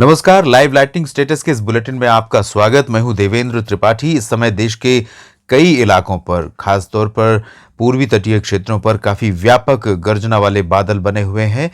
नमस्कार। Live lighting status के इस बुलेटिन में आपका स्वागत। मैं हूं देवेंद्र त्रिपाठी। इस समय देश के कई इलाकों पर, खास तौर पर पूर्वी तटीय क्षेत्रों पर काफ़ी व्यापक गर्जना वाले बादल बने हुए हैं।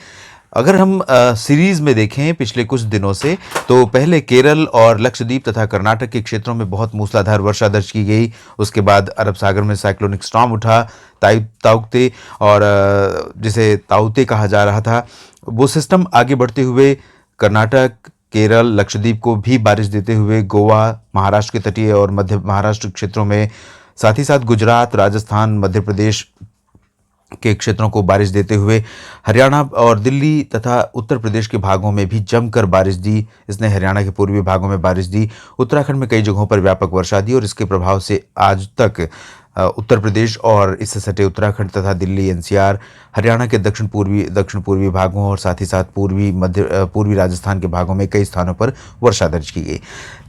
अगर हम सीरीज में देखें पिछले कुछ दिनों से, तो पहले केरल और लक्षद्वीप तथा कर्नाटक के क्षेत्रों में बहुत मूसलाधार वर्षा दर्ज की गई। उसके बाद अरब सागर में साइक्लोनिक स्टॉर्म उठा, ताउते, और जिसे ताउते कहा जा रहा था, वो सिस्टम आगे बढ़ते हुए कर्नाटक, केरल, लक्षद्वीप को भी बारिश देते हुए गोवा, महाराष्ट्र के तटीय और मध्य महाराष्ट्र क्षेत्रों में, साथ ही साथ गुजरात, राजस्थान, मध्य प्रदेश के क्षेत्रों को बारिश देते हुए हरियाणा और दिल्ली तथा उत्तर प्रदेश के भागों में भी जमकर बारिश दी। इसने हरियाणा के पूर्वी भागों में बारिश दी, उत्तराखंड में कई जगहों पर व्यापक वर्षा दी, और इसके प्रभाव से आज तक उत्तर प्रदेश और इससे सटे उत्तराखंड तथा दिल्ली, एनसीआर, हरियाणा के दक्षिण पूर्वी भागों और साथ ही साथ पूर्वी राजस्थान के भागों में कई स्थानों पर वर्षा दर्ज की गई।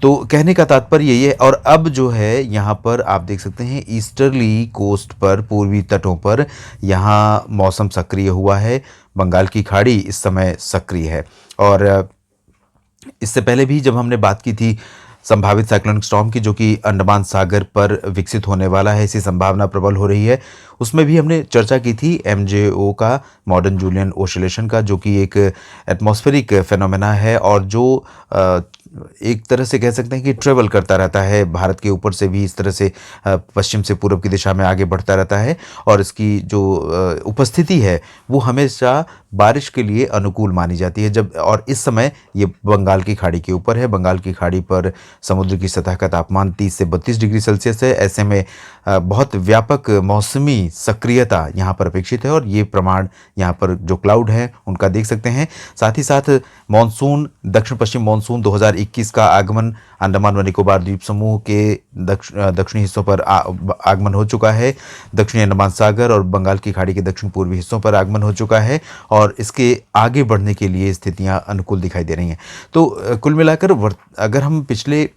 तो कहने का तात्पर्य ये है। और अब जो है यहाँ पर आप देख सकते हैं ईस्टर्ली कोस्ट पर, पूर्वी तटों पर यहाँ मौसम सक्रिय हुआ है। बंगाल की खाड़ी इस समय सक्रिय है। और इससे पहले भी जब हमने बात की थी संभावित साइक्लोनिक स्टॉर्म की, जो कि अंडमान सागर पर विकसित होने वाला है, ऐसी संभावना प्रबल हो रही है, उसमें भी हमने चर्चा की थी एमजेओ का, मॉडर्न जूलियन ओसिलेशन का, जो कि एक एटमॉस्फेरिक फेनोमेना है और जो एक तरह से कह सकते हैं कि ट्रेवल करता रहता है भारत के ऊपर से भी, इस तरह से पश्चिम से पूर्व की दिशा में आगे बढ़ता रहता है। और इसकी जो उपस्थिति है वो हमेशा बारिश के लिए अनुकूल मानी जाती है। और इस समय ये बंगाल की खाड़ी के ऊपर है। बंगाल की खाड़ी पर समुद्र की सतह का तापमान 30 से 32 डिग्री सेल्सियस है। ऐसे में बहुत व्यापक मौसमी सक्रियता यहाँ पर अपेक्षित है, और ये प्रमाण यहाँ पर जो क्लाउड है उनका देख सकते हैं। साथ ही साथ मानसून, दक्षिण पश्चिम मानसून 2021 का आगमन अंडमान व निकोबार द्वीप समूह के दक्षिणी हिस्सों पर आगमन हो चुका है। दक्षिणी अंडमान सागर और बंगाल की खाड़ी के दक्षिण पूर्वी हिस्सों पर आगमन हो चुका है, और इसके आगे बढ़ने के लिए स्थितियां अनुकूल दिखाई दे रही हैं। तो कुल मिलाकर अगर हम पिछले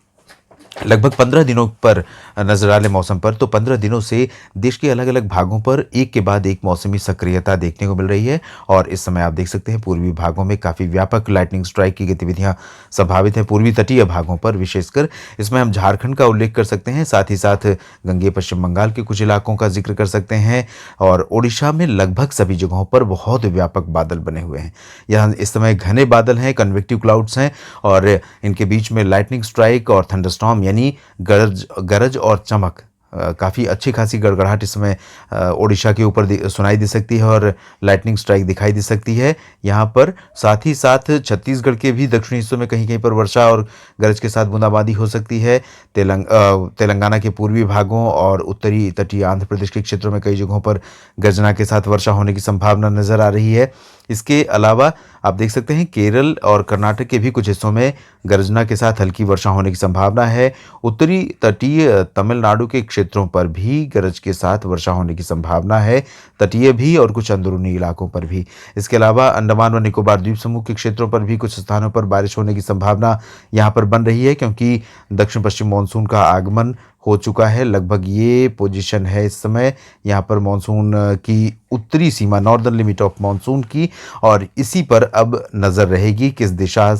लगभग 15 दिनों पर नजर डालें मौसम पर, तो 15 दिनों से देश के अलग अलग भागों पर एक के बाद एक मौसमी सक्रियता देखने को मिल रही है। और इस समय आप देख सकते हैं पूर्वी भागों में काफ़ी व्यापक लाइटनिंग स्ट्राइक की गतिविधियां संभावित हैं, पूर्वी तटीय भागों पर विशेषकर। इसमें हम झारखंड का उल्लेख कर सकते हैं, साथ ही साथ गंगे पश्चिम बंगाल के कुछ इलाकों का जिक्र कर सकते हैं, और ओडिशा में लगभग सभी जगहों पर बहुत व्यापक बादल बने हुए हैं। यहाँ इस समय घने बादल हैं, कन्वेक्टिव क्लाउड्स हैं, और इनके बीच में लाइटनिंग स्ट्राइक और थंडरस्टॉर्म यानी गरज और चमक, काफ़ी अच्छी खासी गड़गड़ाहट इस समय ओडिशा के ऊपर सुनाई दे सकती है, और लाइटनिंग स्ट्राइक दिखाई दे सकती है यहाँ पर। साथ ही साथ छत्तीसगढ़ के भी दक्षिणी हिस्सों में कहीं कहीं पर वर्षा और गरज के साथ बूंदाबांदी हो सकती है। तेलंगाना के पूर्वी भागों और उत्तरी तटीय आंध्र प्रदेश के क्षेत्रों में कई जगहों पर गर्जना के साथ वर्षा होने की संभावना नजर आ रही है। इसके अलावा आप देख सकते हैं केरल और कर्नाटक के भी कुछ हिस्सों में गर्जना के साथ हल्की वर्षा होने की संभावना है। उत्तरी तटीय तमिलनाडु के क्षेत्रों पर भी गरज के साथ वर्षा होने की संभावना है, तटीय भी और कुछ अंदरूनी इलाकों पर भी। इसके अलावा अंडमान व निकोबार द्वीप समूह के क्षेत्रों पर भी कुछ स्थानों पर बारिश होने की संभावना यहाँ पर बन रही है, क्योंकि दक्षिण पश्चिम मानसून का आगमन हो चुका है। लगभग ये पोजीशन है इस समय यहाँ पर मानसून की उत्तरी सीमा, नॉर्दर्न लिमिट ऑफ मानसून की, और इसी पर अब नज़र रहेगी किस दिशा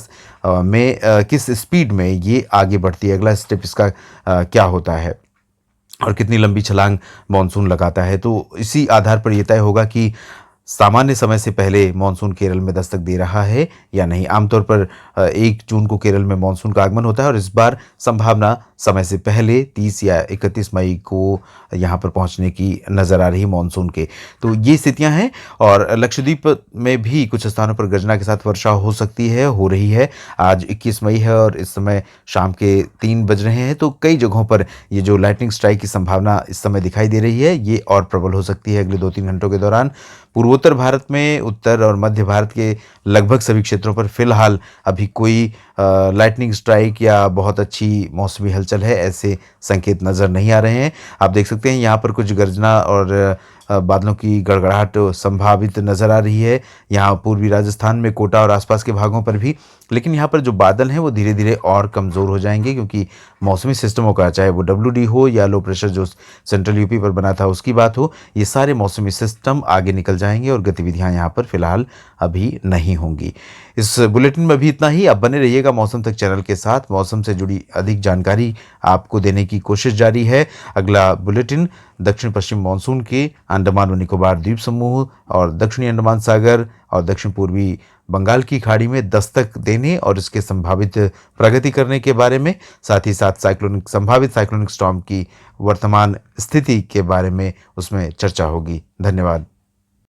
में, किस स्पीड में ये आगे बढ़ती है। अगला स्टेप इसका क्या होता है और कितनी लंबी छलांग मानसून लगाता है। तो इसी आधार पर यह तय होगा कि सामान्य समय से पहले मानसून केरल में दस्तक दे रहा है या नहीं। आमतौर पर 1 जून को केरल में मानसून का आगमन होता है, और इस बार संभावना समय से पहले 30 या 31 मई को यहाँ पर पहुँचने की नज़र आ रही है मानसून के। तो ये स्थितियाँ हैं। और लक्षद्वीप में भी कुछ स्थानों पर गर्जना के साथ वर्षा हो सकती है, हो रही है। आज 21 मई है और इस समय शाम के 3 बज रहे हैं, तो कई जगहों पर ये जो लाइटनिंग स्ट्राइक की संभावना इस समय दिखाई दे रही है, ये और प्रबल हो सकती है अगले 2-3 घंटों के दौरान। पूर्वोत्तर भारत में, उत्तर और मध्य भारत के लगभग सभी क्षेत्रों पर फिलहाल अभी कोई लाइटनिंग स्ट्राइक या बहुत अच्छी मौसमी हलचल है, ऐसे संकेत नज़र नहीं आ रहे हैं। आप देख सकते हैं यहाँ पर कुछ गर्जना और बादलों की गड़गड़ाहट संभावित नज़र आ रही है, यहाँ पूर्वी राजस्थान में, कोटा और आसपास के भागों पर भी। लेकिन यहाँ पर जो बादल हैं वो धीरे धीरे और कमज़ोर हो जाएंगे, क्योंकि मौसमी सिस्टमों का, चाहे वो WD हो या लो प्रेशर जो सेंट्रल यूपी पर बना था उसकी बात हो, ये सारे मौसमी सिस्टम आगे निकल जाएंगे और गतिविधियाँ यहाँ पर फिलहाल अभी नहीं होंगी। इस बुलेटिन में भी इतना ही। आप बने रहिएगा मौसम तक चैनल के साथ। मौसम से जुड़ी अधिक जानकारी आपको देने की कोशिश जारी है। अगला बुलेटिन दक्षिण पश्चिम मानसून के अंडमान व निकोबार द्वीप समूह और दक्षिणी अंडमान सागर और दक्षिण पूर्वी बंगाल की खाड़ी में दस्तक देने और इसके संभावित प्रगति करने के बारे में, साथ ही साथ संभावित साइक्लोनिक स्टॉर्म की वर्तमान स्थिति के बारे में उसमें चर्चा होगी। धन्यवाद।